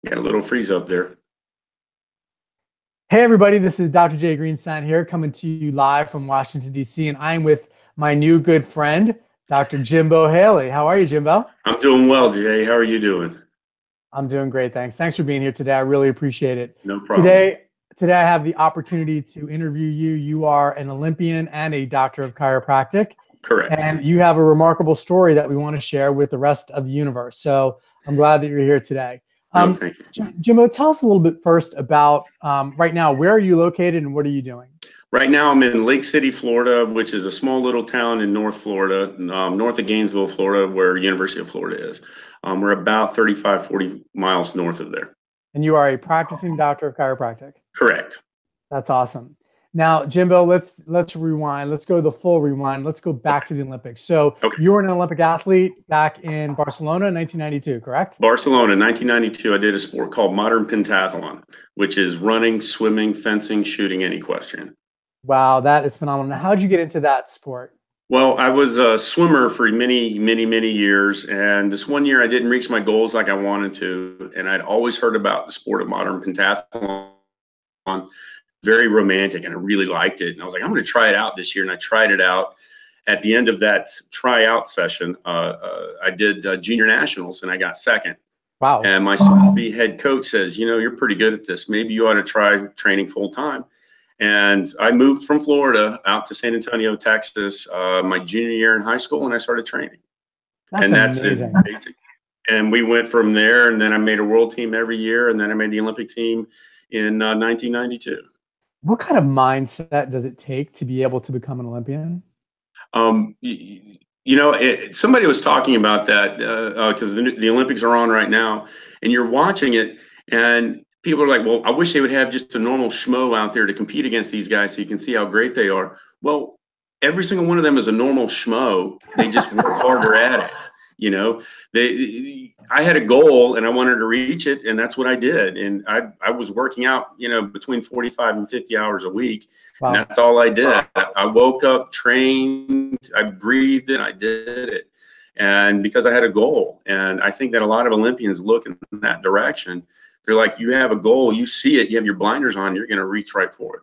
Got a little freeze up there. Hey everybody, this is Dr. Jay Greenstein here, coming to you live from Washington, D.C., and I'm with my new good friend, Dr. Jimbo Haley. How are you, Jimbo? I'm doing well, Jay. How are you doing? I'm doing great, thanks. Thanks for being here today. I really appreciate it. No problem. Today I have the opportunity to interview you. You are an Olympian and a doctor of chiropractic. Correct. And you have a remarkable story that we want to share with the rest of the universe. So I'm glad that you're here today. No, thank you. Jimbo, tell us a little bit first about right now, where are you located and what are you doing? Right now I'm in Lake City, Florida, which is a small little town in North Florida, north of Gainesville, Florida, where University of Florida is. We're about 35, 40 miles north of there. And you are a practicing doctor of chiropractic? Correct. That's awesome. Now, Jimbo, let's rewind. Let's go the full rewind. Let's go back to the Olympics. So you were an Olympic athlete back in Barcelona in 1992, correct? Barcelona, 1992. I did a sport called modern pentathlon, which is running, swimming, fencing, shooting, and equestrian. Wow, that is phenomenal. Now, how'd you get into that sport? Well, I was a swimmer for many, many, many years. And this one year I didn't reach my goals like I wanted to. And I'd always heard about the sport of modern pentathlon. Very romantic, and I really liked it. And I was like, I'm going to try it out this year. And I tried it out. At the end of that tryout session, I did junior nationals and I got second. Wow. And my soon-to-be head coach says, you know, you're pretty good at this. Maybe you ought to try training full time. And I moved from Florida out to San Antonio, Texas, my junior year in high school, and I started training. That's amazing. It, basically. And we went from there, and then I made a world team every year, and then I made the Olympic team in 1992. What kind of mindset does it take to be able to become an Olympian? You know, somebody was talking about that because the Olympics are on right now, and you're watching it, and people are like, well, I wish they would have just a normal schmo out there to compete against these guys so you can see how great they are. Well, every single one of them is a normal schmo. They just work harder at it. You know, I had a goal and I wanted to reach it, and that's what I did. And I was working out, you know, between 45 and 50 hours a week. Wow. And that's all I did. I woke up, trained, I breathed, and I did it. And because I had a goal, and I think that a lot of Olympians look in that direction. They're like, you have a goal, you see it, you have your blinders on, you're going to reach right for it.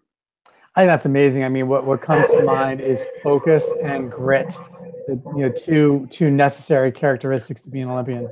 I think that's amazing. I mean, what comes to mind is focus and grit. Two necessary characteristics to be an Olympian.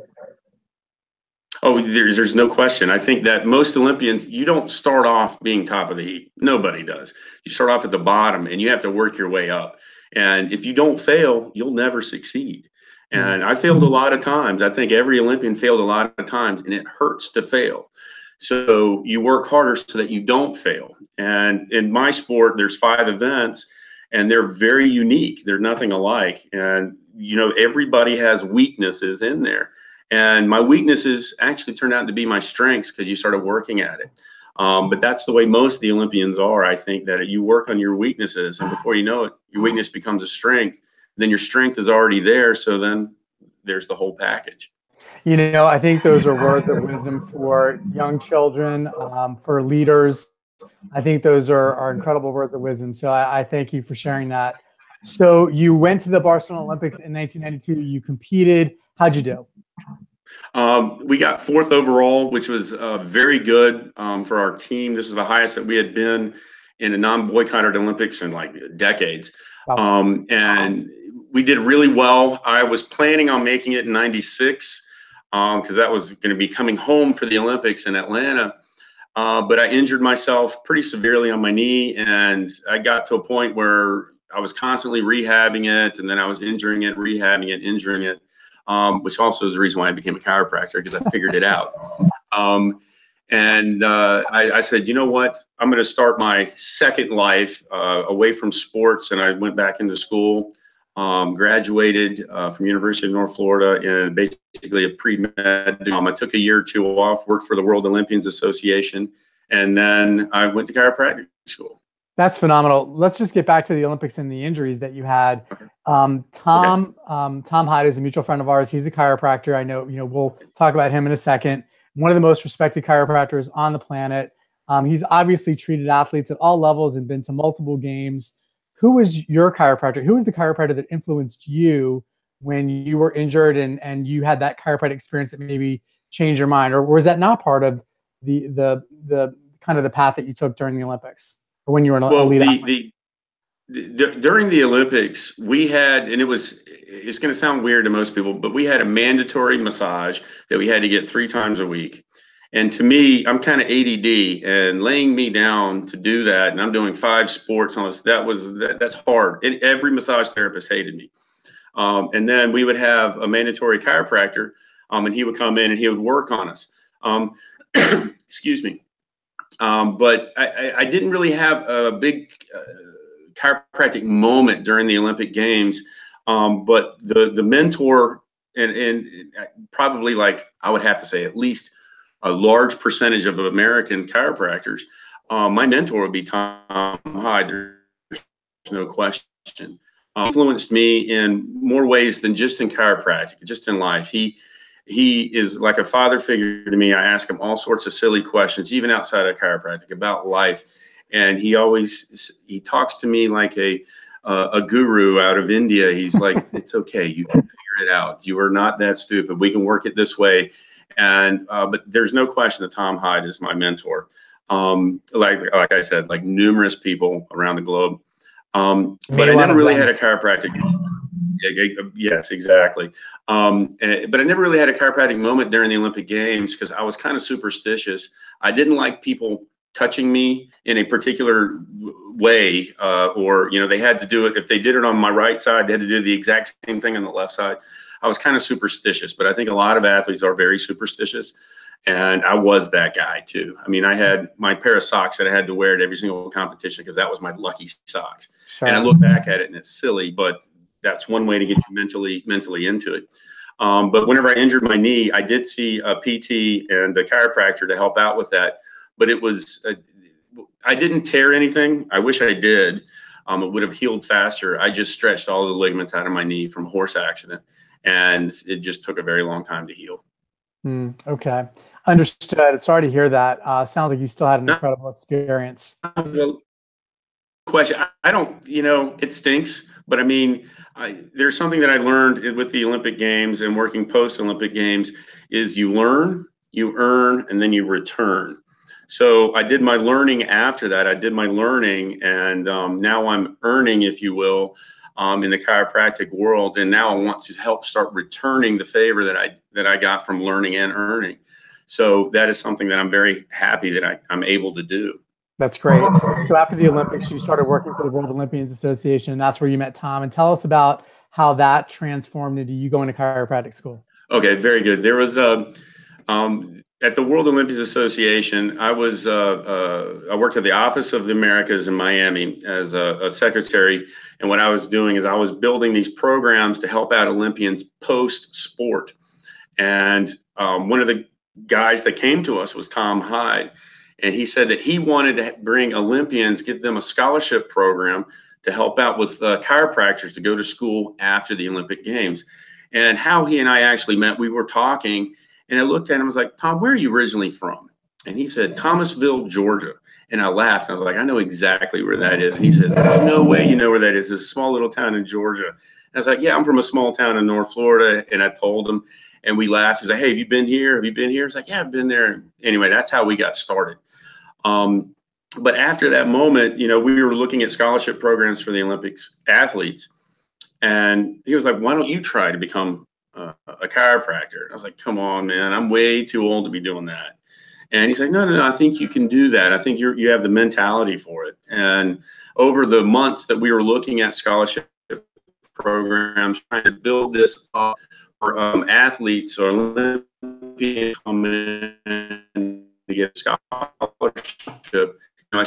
Oh, there's no question. I think that most Olympians, you don't start off being top of the heap. Nobody does. You start off at the bottom and you have to work your way up. And if you don't fail, you'll never succeed. And I failed a lot of times. I think every Olympian failed a lot of times, and it hurts to fail. So you work harder so that you don't fail. And in my sport, there's 5 events, and they're very unique. They're nothing alike. And, you know, everybody has weaknesses in there. And my weaknesses actually turned out to be my strengths because you started working at it. But that's the way most of the Olympians are. I think that you work on your weaknesses, and before you know it, your weakness becomes a strength. Then your strength is already there. So then there's the whole package. You know, I think those are words of wisdom for young children, for leaders. I think those are incredible words of wisdom. So I thank you for sharing that. So you went to the Barcelona Olympics in 1992. You competed. How'd you do? We got 4th overall, which was very good for our team. This is the highest that we had been in a non-boycotted Olympics in like decades. Wow. And we did really well. I was planning on making it in 96 because that was going to be coming home for the Olympics in Atlanta. But I injured myself pretty severely on my knee, and I got to a point where I was constantly rehabbing it, and then I was injuring it, rehabbing it, injuring it, which also is the reason why I became a chiropractor, because I figured it out. I said, you know what, I'm going to start my second life away from sports. And I went back into school, graduated from University of North Florida in basically a pre-med. I took a year or 2 off, worked for the World Olympians Association, and then I went to chiropractic school. That's phenomenal. Let's just get back to the Olympics and the injuries that you had. Tom Hyde is a mutual friend of ours. He's a chiropractor. I know, we'll talk about him in a second. One of the most respected chiropractors on the planet. He's obviously treated athletes at all levels and been to multiple games. Who was your chiropractor? Who was the chiropractor that influenced you when you were injured and you had that chiropractic experience that maybe change your mind, or was that not part of the kind of the path that you took during the Olympics or when you were an elite athlete? During the Olympics, we had, and it's going to sound weird to most people, but we had a mandatory massage that we had to get 3 times a week. And to me, I'm kind of ADD, and laying me down to do that, and I'm doing 5 sports on this, that's hard. And every massage therapist hated me. And then we would have a mandatory chiropractor, and he would come in and he would work on us. Excuse me. But I didn't really have a big chiropractic moment during the Olympic Games. But the mentor, and probably, like, I would have to say at least a large percentage of American chiropractors, my mentor would be Tom Hyde. There's no question. Influenced me in more ways than just in chiropractic, just in life. He is like a father figure to me. I ask him all sorts of silly questions, even outside of chiropractic, about life. And he talks to me like a guru out of India. He's like, it's okay. You can figure it out. You are not that stupid. We can work it this way. And, but there's no question that Tom Hyde is my mentor. Like I said, like numerous people around the globe. But I never really had a chiropractic. Yes, exactly. But I never really had a chiropractic moment during the Olympic Games because I was kind of superstitious. I didn't like people touching me in a particular way, or, you know, they had to do it. If they did it on my right side, they had to do the exact same thing on the left side. I was kind of superstitious, but I think a lot of athletes are very superstitious. And I was that guy too. I mean, I had my pair of socks that I had to wear at every single competition because that was my lucky socks. Sure. And I look back at it and it's silly, but that's one way to get you mentally into it. But whenever I injured my knee, I did see a PT and a chiropractor to help out with that. But it was, I didn't tear anything. I wish I did. It would have healed faster. I just stretched all the ligaments out of my knee from a horse accident, and it just took a very long time to heal. Okay. Understood. Sorry to hear that. Sounds like you still had an incredible experience. Question. I don't, you know, it stinks, but I mean, there's something that I learned with the Olympic Games and working post-Olympic Games is you learn, you earn, and then you return. So I did my learning after that. I did my learning, and now I'm earning, if you will, in the chiropractic world. And now I want to help start returning the favor that I got from learning and earning. So that is something that I'm very happy that I'm able to do. That's great. So after the Olympics, you started working for the World Olympians Association, and that's where you met Tom. And tell us about how that transformed into you going to chiropractic school. Okay, very good. There was at the World Olympians Association, I worked at the Office of the Americas in Miami as a secretary. And what I was doing is I was building these programs to help out Olympians post-sport. And one of the guys that came to us was Tom Hyde. And he said that he wanted to bring Olympians, give them a scholarship program to help out with chiropractors to go to school after the Olympic Games. And how he and I actually met, we were talking, and I looked at him, I was like, Tom, where are you originally from? And he said, Thomasville, Georgia. And I laughed. I was like, I know exactly where that is. And he says, there's no way you know where that is. It's a small little town in Georgia. And I was like, yeah, I'm from a small town in North Florida. And I told him, and we laughed. He's like, hey, have you been here? Have you been here? It's like, yeah, I've been there. Anyway, that's how we got started. But after that moment, you know, we were looking at scholarship programs for the Olympics athletes. And he was like, why don't you try to become a chiropractor? I was like, come on, man, I'm way too old to be doing that. And he's like, no, I think you can do that. I think you have the mentality for it. And over the months that we were looking at scholarship programs, trying to build this up for athletes or Olympians come in to get a scholarship, and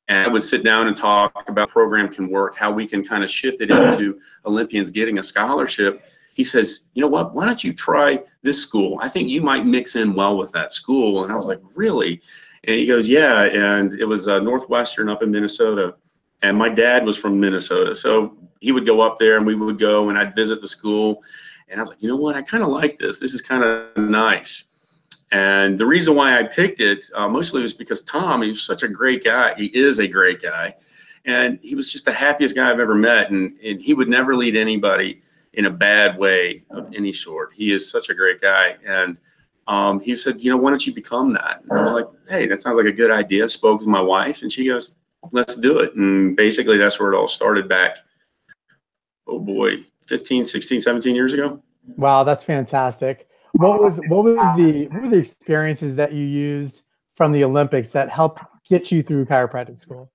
I would sit down and talk about how the program can work, how we can kind of shift it into Olympians getting a scholarship. He says, you know what, why don't you try this school? I think you might mix in well with that school. And I was like, really? And he goes, yeah. And it was Northwestern up in Minnesota. And my dad was from Minnesota. So he would go up there and we would go and I'd visit the school. And I was like, you know what, I kind of like this. This is kind of nice. And the reason why I picked it mostly was because Tom, he's such a great guy. He is a great guy. And he was just the happiest guy I've ever met. And he would never lead anybody in a bad way of any sort. He is such a great guy. And He said, why don't you become that? And I was like, hey, that sounds like a good idea. Spoke with my wife, and she goes, let's do it. And basically that's where it all started back, oh boy, 15, 16, 17 years ago. Wow, that's fantastic. What were the experiences that you used from the Olympics that helped get you through chiropractic school?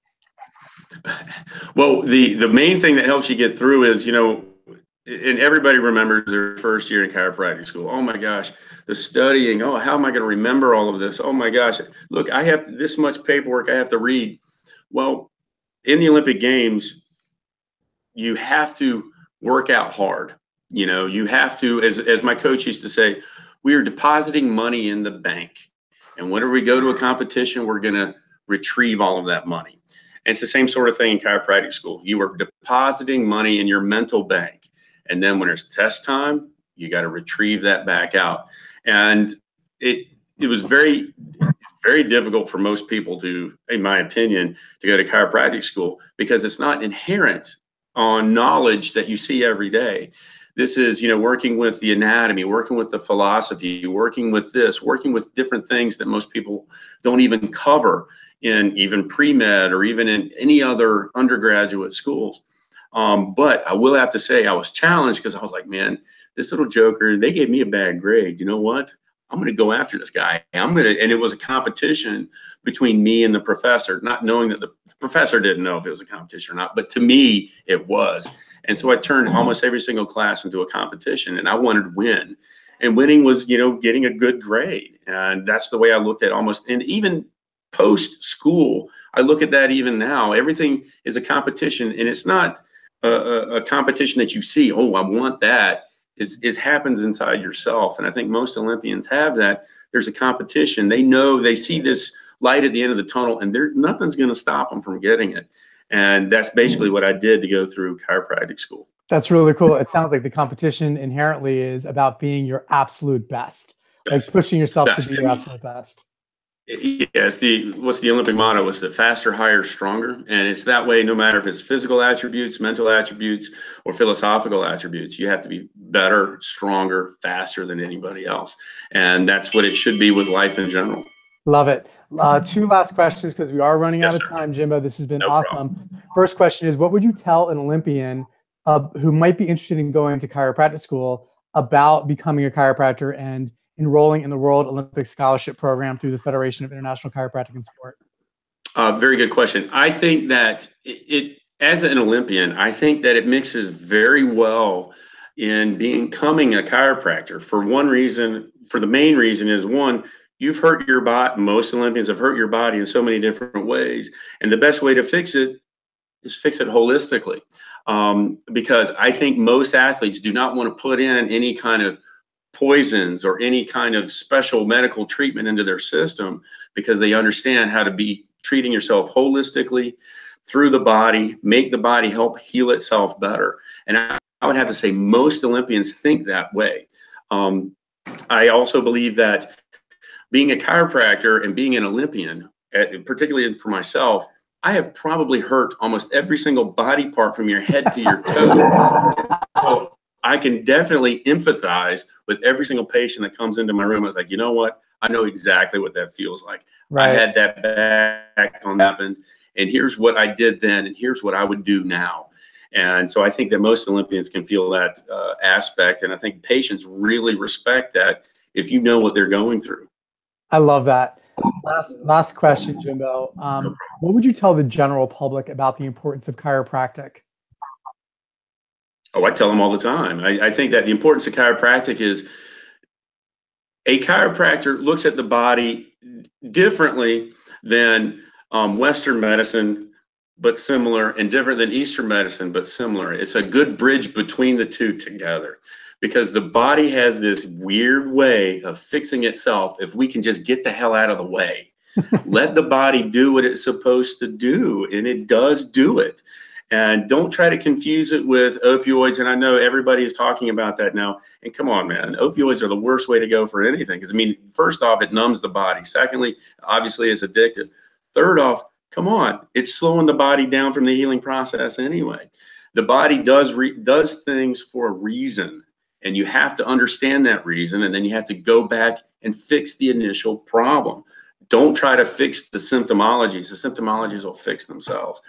Well, the main thing that helps you get through is, and everybody remembers their first year in chiropractic school. Oh my gosh, the studying. Oh, how am I going to remember all of this? Oh my gosh, look, I have this much paperwork I have to read. Well, in the Olympic Games, you have to work out hard. You have to, as my coach used to say, we are depositing money in the bank. And whenever we go to a competition, we're going to retrieve all of that money. And it's the same sort of thing in chiropractic school. You are depositing money in your mental bank. And then when it's test time, you got to retrieve that back out. And it was very, very difficult for most people to, in my opinion, to go to chiropractic school because it's not inherent on knowledge that you see every day. This is, working with the anatomy, working with the philosophy, working with this, working with different things that most people don't even cover in even pre-med or even in any other undergraduate schools. But I will have to say I was challenged because I was like, man, this little joker, they gave me a bad grade. You know what? I'm going to go after this guy. And it was a competition between me and the professor, not knowing that the professor didn't know if it was a competition or not, but to me, it was. And so I turned almost every single class into a competition, and I wanted to win. And winning was, getting a good grade. And that's the way I looked at almost, and even post school, I look at that even now. Everything is a competition, and it's not a competition that you see, oh, I want that. It happens inside yourself. And I think most Olympians have that. There's a competition. They know, they see this light at the end of the tunnel, and nothing's going to stop them from getting it. And that's basically what I did to go through chiropractic school. That's really cool. It sounds like the competition inherently is about being your absolute best, like pushing yourself to be your absolute best. Yes, what's the Olympic motto? It's the faster, higher, stronger. And it's that way no matter if it's physical attributes, mental attributes, or philosophical attributes. You have to be better, stronger, faster than anybody else. And that's what it should be with life in general. Love it. Two last questions because we are running out of time, Jimbo. This has been awesome. First question is, what would you tell an Olympian who might be interested in going to chiropractic school about becoming a chiropractor and enrolling in the World Olympic Scholarship Program through the Federation of International Chiropractic and Sport? Very good question. I think that as an Olympian, I think that it mixes very well in becoming a chiropractor for one reason. For the main reason is, one, you've hurt your body. Most Olympians have hurt your body in so many different ways. And the best way to fix it is fix it holistically. Because I think most athletes do not want to put in any kind of poisons or any kind of special medical treatment into their system because they understand how to be treating yourself holistically through the body, make the body help heal itself better. And I would have to say most Olympians think that way. I also believe that being a chiropractor and being an Olympian, particularly for myself, I have probably hurt almost every single body part from your head to your toe. So I can definitely empathize with every single patient that comes into my room. I was like, you know what? I know exactly what that feels like. Right. I had that back on happened, and here's what I did then, and here's what I would do now. And so I think that most Olympians can feel that aspect, and I think patients really respect that if you know what they're going through. I love that. Last question, Jimbo. What would you tell the general public about the importance of chiropractic? Oh, I tell them all the time. I think that the importance of chiropractic is a chiropractor looks at the body differently than Western medicine, but similar, and different than Eastern medicine, but similar. It's a good bridge between the two together because the body has this weird way of fixing itself if we can just get the hell out of the way. Let the body do what it's supposed to do, and it does do it. And don't try to confuse it with opioids. And I know everybody is talking about that now. And come on, man, opioids are the worst way to go for anything. Because, I mean, first off, it numbs the body. Secondly, obviously, it's addictive. Third off, come on, it's slowing the body down from the healing process anyway. The body does things for a reason. And you have to understand that reason, and then you have to go back and fix the initial problem. Don't try to fix the symptomologies. The symptomologies will fix themselves.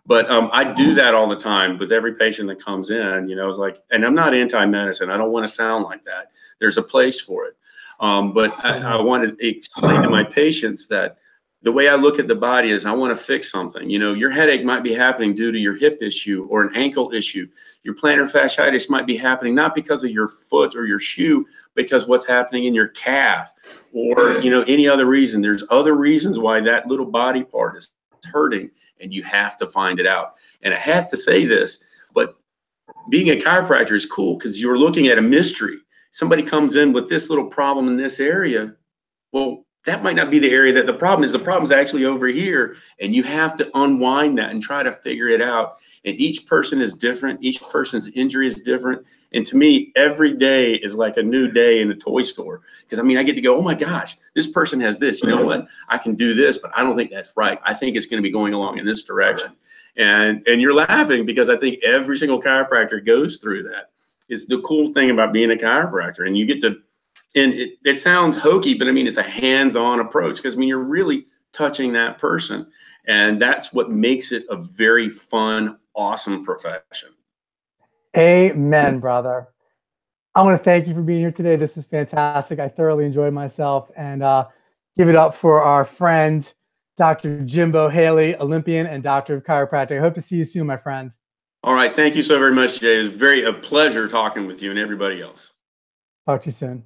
But I do that all the time with every patient that comes in. You know, it's like, and I'm not anti-medicine. I don't want to sound like that. There's a place for it. But I want to explain to my patients that the way I look at the body is I want to fix something. You know, your headache might be happening due to your hip issue or an ankle issue. Your plantar fasciitis might be happening not because of your foot or your shoe, because what's happening in your calf or, you know, any other reason. There's other reasons why that little body part is hurting, and you have to find it out. And I had to say this, but being a chiropractor is cool because you're looking at a mystery. Somebody comes in with this little problem in this area. Well, that might not be the area that the problem is. The problem is actually over here, and you have to unwind that and try to figure it out. And each person is different. Each person's injury is different. And to me, every day is like a new day in a toy store. Because I mean, I get to go, oh my gosh, this person has this. You know what? I can do this, but I don't think that's right. I think it's going to be going along in this direction. And you're laughing because I think every single chiropractor goes through that. It's the cool thing about being a chiropractor, and you get to. And it sounds hokey, but I mean, it's a hands-on approach because I mean, you're really touching that person. And that's what makes it a very fun, awesome profession. Amen, brother. I want to thank you for being here today. This is fantastic. I thoroughly enjoyed myself, and give it up for our friend, Dr. Jimbo Haley, Olympian and Doctor of Chiropractic. I hope to see you soon, my friend. All right. Thank you so very much, Jay. It was a pleasure talking with you and everybody else. Talk to you soon.